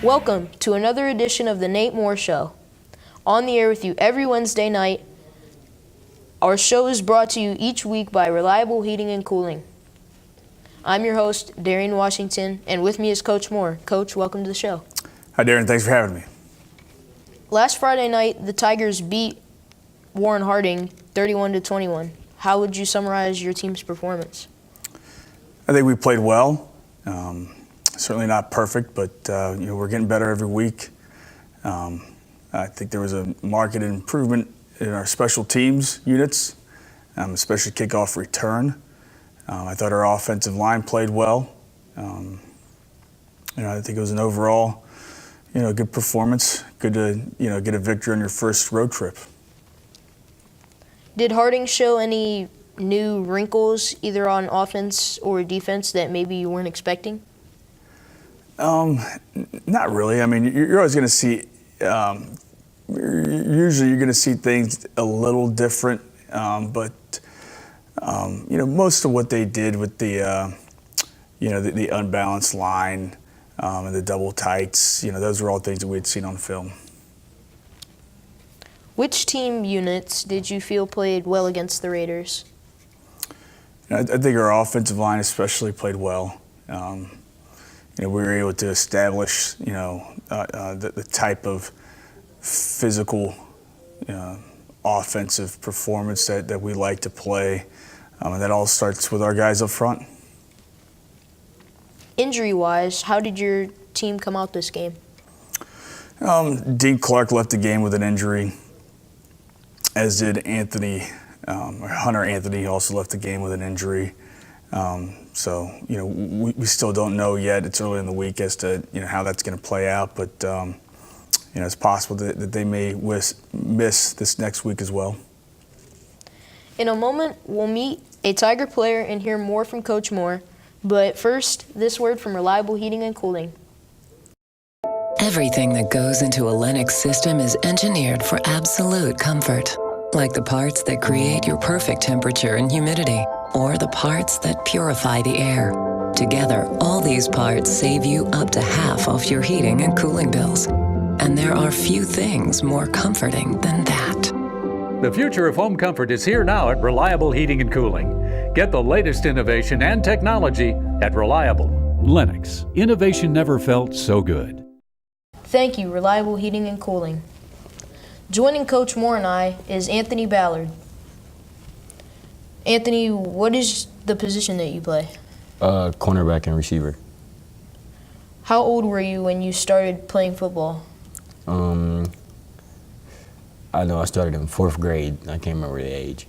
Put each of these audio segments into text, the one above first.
Welcome to another edition of the Nate Moore Show. On the air with you every Wednesday night. Our show is brought to you each week by Reliable Heating and Cooling. I'm your host, Darian Washington, and with me is Coach Moore. Coach, welcome to the show. Hi, Darren. Thanks for having me. Last Friday night, the Tigers beat Warren Harding 31-21. How would you summarize your team's performance? I think we played well. Certainly not perfect, but we're getting better every week. I think there was a marked improvement in our special teams units, especially kickoff return. I thought our offensive line played well. I think it was an overall, good performance. Good to get a victory on your first road trip. Did Harding show any new wrinkles, either on offense or defense, that maybe you weren't expecting? Not really. I mean, you're always going to see. Usually, you're going to see things a little different, but most of what they did with the unbalanced line and the double tights, those were all things that we had seen on film. Which team units did you feel played well against the Raiders? I think our offensive line especially played well. We were able to establish, the type of physical, offensive performance that we like to play, and that all starts with our guys up front. Injury-wise, how did your team come out this game? Dean Clark left the game with an injury, as did Hunter Anthony also left the game with an injury. So we still don't know yet. It's early in the week as to how that's going to play out, but it's possible that they may miss this next week as well. In a moment, we'll meet a Tiger player and hear more from Coach Moore. But first, this word from Reliable Heating and Cooling. Everything that goes into a Lennox system is engineered for absolute comfort. Like the parts that create your perfect temperature and humidity, or the parts that purify the air. Together, all these parts save you up to half off your heating and cooling bills. And there are few things more comforting than that. The future of home comfort is here now at Reliable Heating and Cooling. Get the latest innovation and technology at Reliable. Lennox. Innovation never felt so good. Thank you, Reliable Heating and Cooling. Joining Coach Moore and I is Anthony Ballard. Anthony, what is the position that you play? Cornerback and receiver. How old were you when you started playing football? I know I started in 4th grade. I can't remember the age.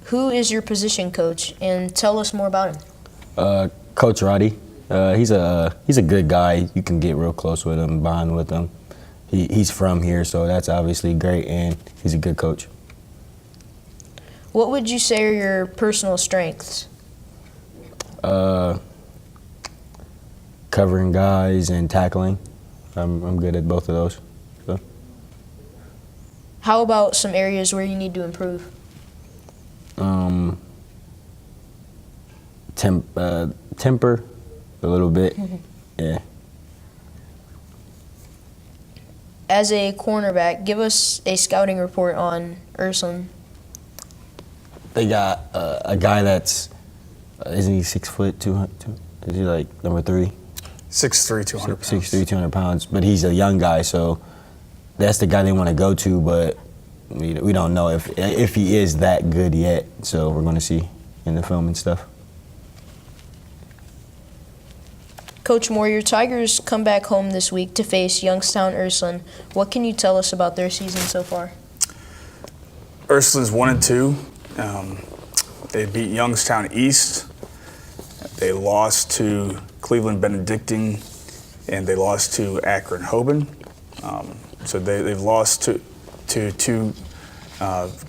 Who is your position coach, and tell us more about him? Coach Roddy. He's a good guy. You can get real close with him, bond with him. He's from here, so that's obviously great, and he's a good coach. What would you say are your personal strengths? Covering guys and tackling. I'm good at both of those. So. How about some areas where you need to improve? Temper, a little bit. Yeah. As a cornerback, give us a scouting report on Ursuline. They got a guy that's, isn't he 6 foot, 200, is he like number 3? 6'3", 200 pounds. 6'3", 200 pounds, but he's a young guy, so that's the guy they want to go to, but we don't know if he is that good yet, so we're going to see in the film and stuff. Coach Moore, your Tigers come back home this week to face Youngstown Ursuline. What can you tell us about their season so far? Ursuline's 1-2. They beat Youngstown East. They lost to Cleveland Benedictine, and they lost to Akron Hoban. So they've lost to two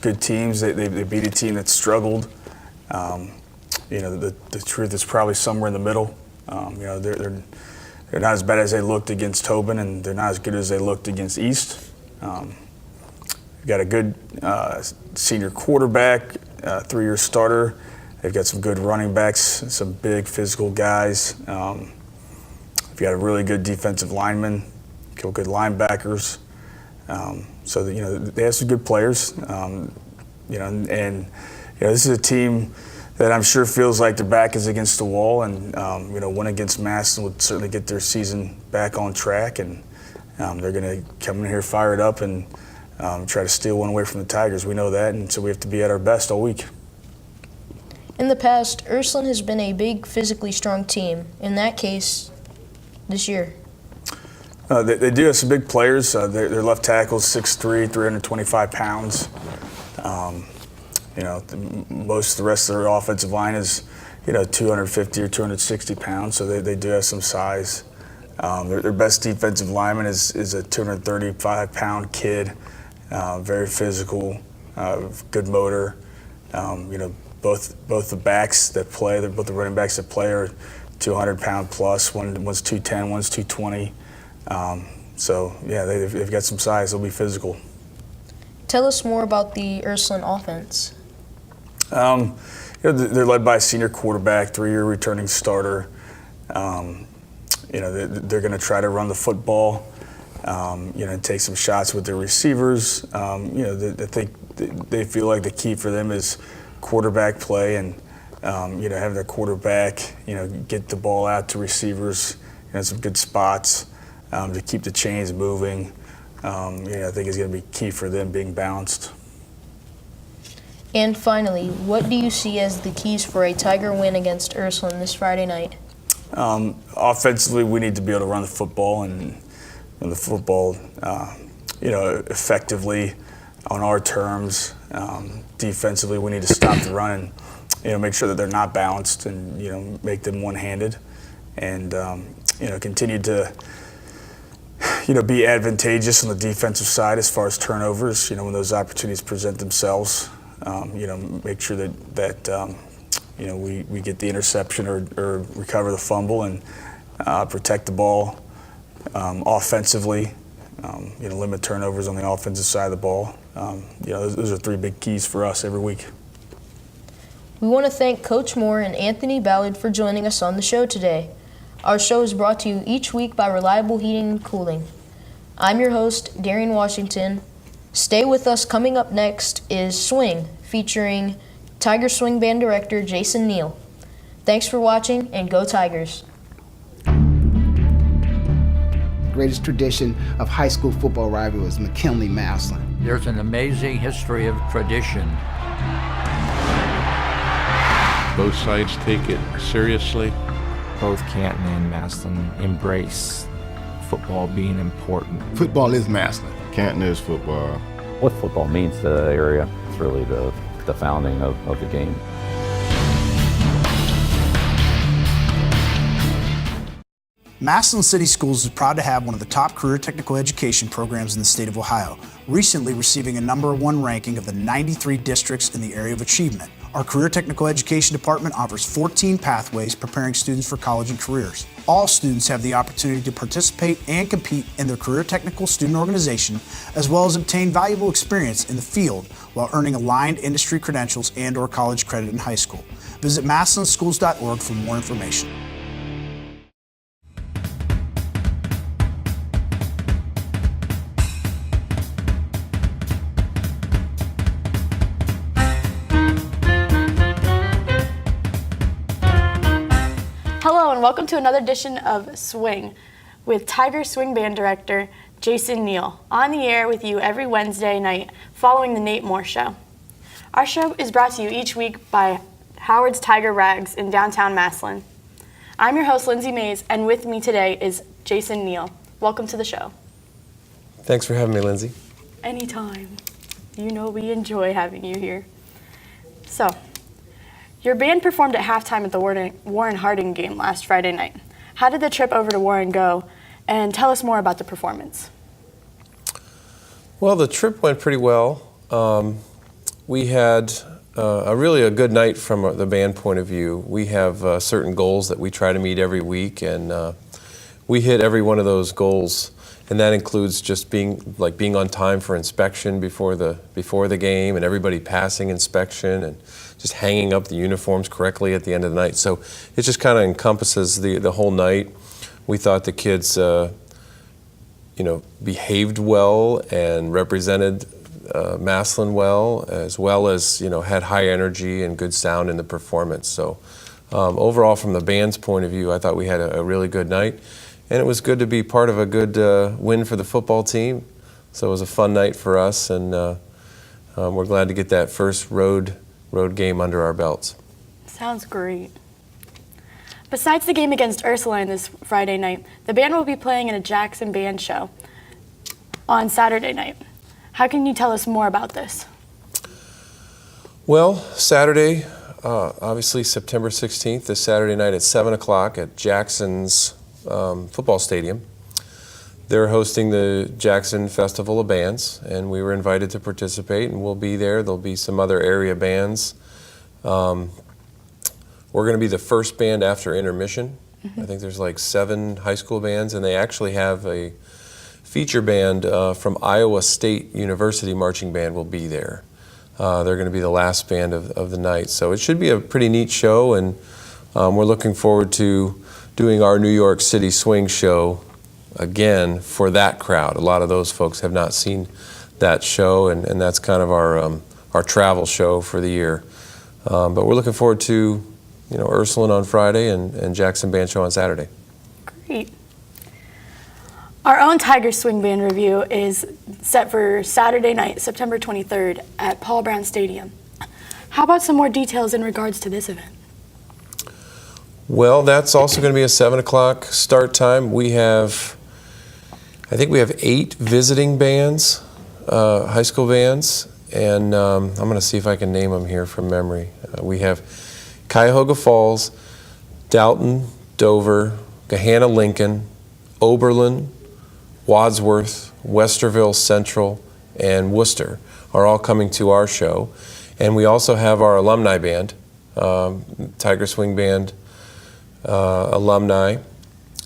good teams. They beat a team that struggled. The truth is probably somewhere in the middle. They're not as bad as they looked against Tobin, and they're not as good as they looked against East. Got a good senior quarterback, 3-year starter. They've got some good running backs, some big physical guys. We've got a really good defensive lineman, good linebackers. So that, they have some good players. This is a team that I'm sure feels like their back is against the wall, and win against Massillon would certainly get their season back on track, and they're going to come in here fired up and try to steal one away from the Tigers. We know that, and so we have to be at our best all week. In the past, Ursuline has been a big, physically strong team. In that case, this year. They do have some big players. Their left tackle is 6'3", 325 pounds. Most of the rest of their offensive line is, 250 or 260 pounds, so they do have some size. Their best defensive lineman is a 235-pound kid, very physical, good motor. Both the backs that play, both the running backs that play are 200-pound plus. One's 210, one's 220. They've got some size. They'll be physical. Tell us more about the Ursuline offense. They're led by a senior quarterback, 3-year returning starter. They're going to try to run the football, take some shots with their receivers. I think they feel like the key for them is quarterback play and, having their quarterback, get the ball out to receivers in some good spots to keep the chains moving. I think is going to be key for them being balanced. And finally, what do you see as the keys for a Tiger win against Ursuline this Friday night? Offensively, we need to be able to run the football and run the football, effectively on our terms. Defensively, we need to stop the run and, make sure that they're not balanced and, make them one-handed and, continue to, be advantageous on the defensive side as far as turnovers, when those opportunities present themselves. Make sure that we get the interception or recover the fumble and protect the ball offensively, limit turnovers on the offensive side of the ball. Those are 3 big keys for us every week. We want to thank Coach Moore and Anthony Ballard for joining us on the show today. Our show is brought to you each week by Reliable Heating and Cooling. I'm your host, Darian Washington. Stay with us. Coming up next is Swing, featuring Tiger Swing Band Director Jason Neel. Thanks for watching, and go Tigers. Greatest tradition of high school football rivalry was McKinley-Massillon. There's an amazing history of tradition. Both sides take it seriously. Both Canton and Massillon embrace football being important. Football is Massillon. Canton is football. What football means to the area, it's really the founding of the game. Massillon City Schools is proud to have one of the top career technical education programs in the state of Ohio, recently receiving a #1 ranking of the 93 districts in the area of achievement. Our Career Technical Education Department offers 14 pathways preparing students for college and careers. All students have the opportunity to participate and compete in their career technical student organization, as well as obtain valuable experience in the field while earning aligned industry credentials and/or college credit in high school. Visit massillonschools.org for more information. Hello and welcome to another edition of Swing with Tiger Swing Band Director Jason Neel, on the air with you every Wednesday night following the Nate Moore Show. Our show is brought to you each week by Howard's Tiger Rags in downtown Massillon. I'm your host, Lindsay Mays, and with me today is Jason Neel. Welcome to the show. Thanks for having me, Lindsay. Anytime. You know we enjoy having you here. So, your band performed at halftime at the Warren Harding game last Friday night. How did the trip over to Warren go? And tell us more about the performance. Well, the trip went pretty well. We had really a good night from the band point of view. We have certain goals that we try to meet every week, and we hit every one of those goals. And that includes just being on time for inspection before the game, and everybody passing inspection, and just hanging up the uniforms correctly at the end of the night. So it just kind of encompasses the whole night. We thought the kids behaved well and represented Massillon well as had high energy and good sound in the performance. So overall, from the band's point of view, I thought we had a really good night, and it was good to be part of a good win for the football team. So it was a fun night for us, and we're glad to get that first road game under our belts. Sounds great. Besides the game against Ursuline this Friday night, the band will be playing in a Jackson band show on Saturday night. How can you tell us more about this? Well, Saturday, obviously September 16th, this Saturday night at 7 o'clock at Jackson's football stadium. They're hosting the Jackson Festival of Bands, and we were invited to participate, and we'll be there. There'll be some other area bands. We're going to be the first band after intermission. I think there's like 7 high school bands, and they actually have a feature band from Iowa State University Marching Band will be there. They're going to be the last band of the night. So it should be a pretty neat show, and we're looking forward to doing our New York City Swing show again for that crowd. A lot of those folks have not seen that show, and that's kind of our travel show for the year. But we're looking forward to Ursuline on Friday and Jackson Band Show on Saturday. Great. Our own Tiger Swing Band review is set for Saturday night, September 23rd at Paul Brown Stadium. How about some more details in regards to this event? Well, that's also going to be a 7 o'clock start time. I think we have 8 visiting bands, high school bands, and I'm going to see if I can name them here from memory. We have Cuyahoga Falls, Dalton, Dover, Gahanna-Lincoln, Oberlin, Wadsworth, Westerville Central, and Worcester are all coming to our show. And we also have our alumni band, Tiger Swing Band alumni,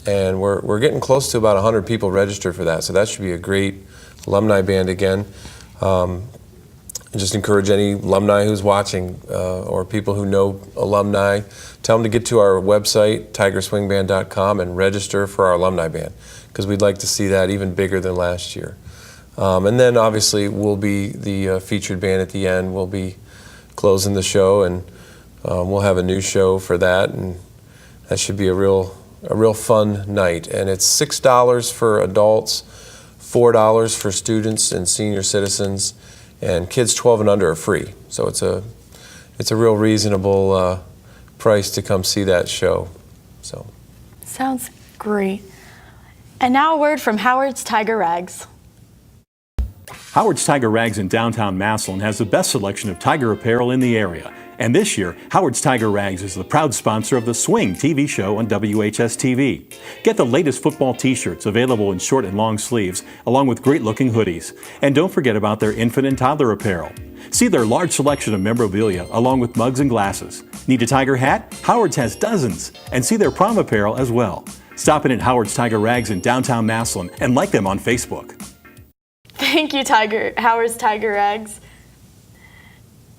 and we're getting close to about 100 people registered for that, so that should be a great alumni band again. Just encourage any alumni who's watching or people who know alumni, tell them to get to our website, tigerswingband.com, and register for our alumni band, because we'd like to see that even bigger than last year. And then obviously we'll be the featured band at the end. We'll be closing the show, and we'll have a new show for that, and that should be a real fun night. And it's $6 for adults, $4 for students and senior citizens, and kids 12 and under are free. So it's a real reasonable price to come see that show. So sounds great. And now a word from Howard's Tiger Rags. Howard's Tiger Rags in downtown Massillon has the best selection of tiger apparel in the area. And this year, Howard's Tiger Rags is the proud sponsor of the Swing TV show on WHS-TV. Get the latest football t-shirts available in short and long sleeves, along with great-looking hoodies. And don't forget about their infant and toddler apparel. See their large selection of memorabilia, along with mugs and glasses. Need a tiger hat? Howard's has dozens. And see their prom apparel as well. Stop in at Howard's Tiger Rags in downtown Massillon and like them on Facebook. Thank you, Howard's Tiger Rags.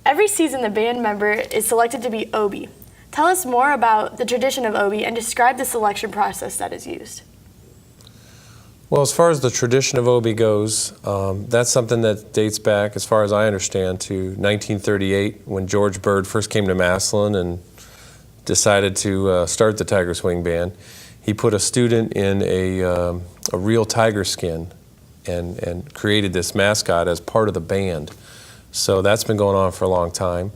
Every season, the band member is selected to be Obie. Tell us more about the tradition of Obie and describe the selection process that is used. Well, as far as the tradition of Obie goes, that's something that dates back, as far as I understand, to 1938, when George Bird first came to Massillon and decided to start the Tiger Swing Band. He put a student in a real tiger skin and created this mascot as part of the band. So that's been going on for a long time.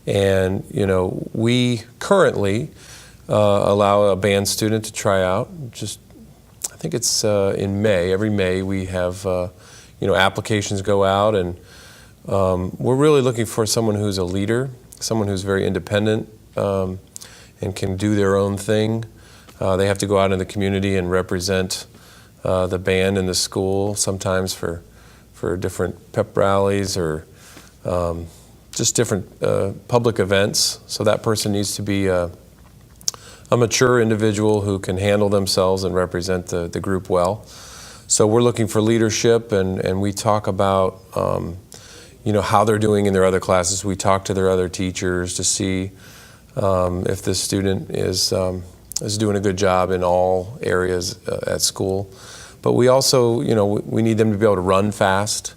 And, we currently allow a band student to try out. I think it's in May. Every May we have, applications go out, and we're really looking for someone who's a leader, someone who's very independent and can do their own thing. They have to go out in the community and represent the band in the school, sometimes for different pep rallies or just different public events. So that person needs to be a mature individual who can handle themselves and represent the group well. So we're looking for leadership, and we talk about how they're doing in their other classes. We talk to their other teachers to see if the student is is doing a good job in all areas at school. But we also, we need them to be able to run fast.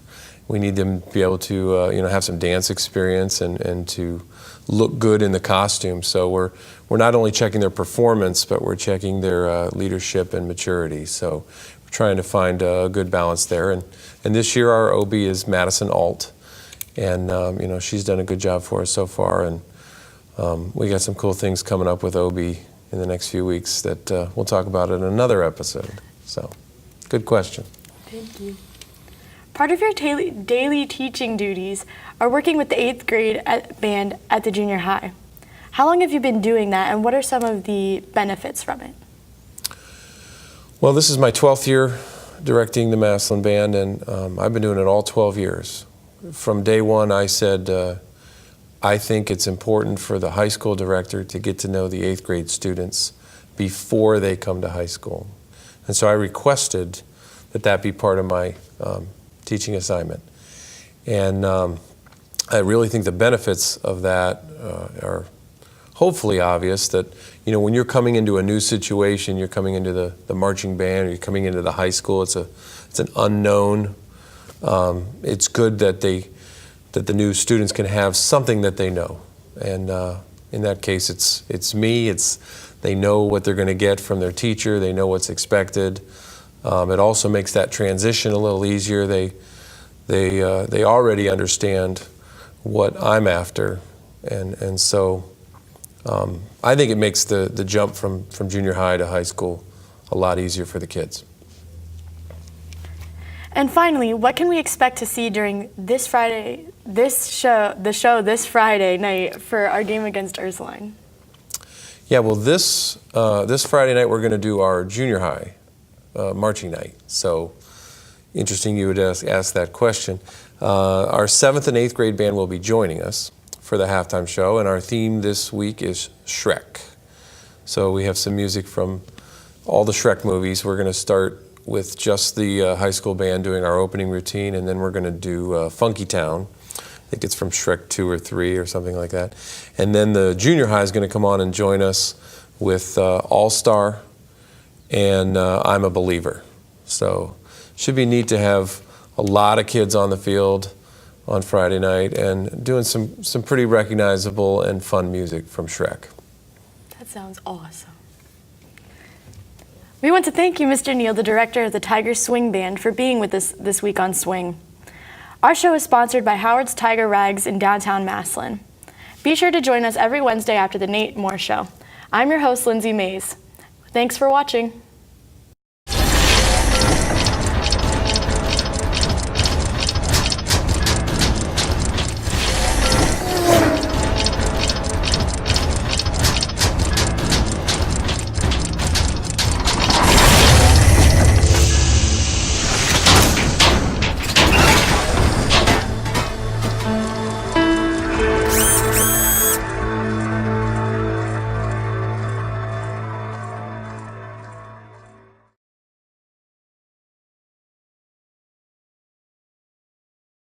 We need them to be able to, have some dance experience and to look good in the costume. So we're not only checking their performance, but we're checking their leadership and maturity. So we're trying to find a good balance there. And this year our OB is Madison Alt. And, she's done a good job for us so far. And we got some cool things coming up with OB in the next few weeks that we'll talk about in another episode. So, good question. Thank you. Part of your daily teaching duties are working with the 8th grade band at the junior high. How long have you been doing that, and what are some of the benefits from it? Well, this is my 12th year directing the Massillon band, and I've been doing it all 12 years. From day one, I said, I think it's important for the high school director to get to know the 8th grade students before they come to high school. And so I requested that be part of my teaching assignment. And I really think the benefits of that are hopefully obvious, that when you're coming into a new situation, you're coming into the marching band, or you're coming into the high school, it's an unknown. It's good that the new students can have something that they know. And in that case, it's me. They know what they're going to get from their teacher. They know what's expected. It also makes that transition a little easier. They already understand what I'm after, and so I think it makes the jump from junior high to high school a lot easier for the kids. And finally, what can we expect to see during the show this Friday night for our game against Ursuline? Yeah, well, this Friday night we're going to do our junior high marching night. So interesting you would ask that question. Our 7th and 8th grade band will be joining us for the halftime show, and our theme this week is Shrek. So we have some music from all the Shrek movies. We're going to start with just the high school band doing our opening routine, and then we're going to do Funky Town. I think it's from Shrek 2 or 3 or something like that. And then the junior high is going to come on and join us with All-Star and I'm a Believer. So should be neat to have a lot of kids on the field on Friday night and doing some pretty recognizable and fun music from Shrek. That sounds awesome. We want to thank you, Mr. Neel, the director of the Tiger Swing Band, for being with us this week on Swing. Our show is sponsored by Howard's Tiger Rags in downtown Massillon. Be sure to join us every Wednesday after the Nate Moore Show. I'm your host, Lindsay Mays. Thanks for watching.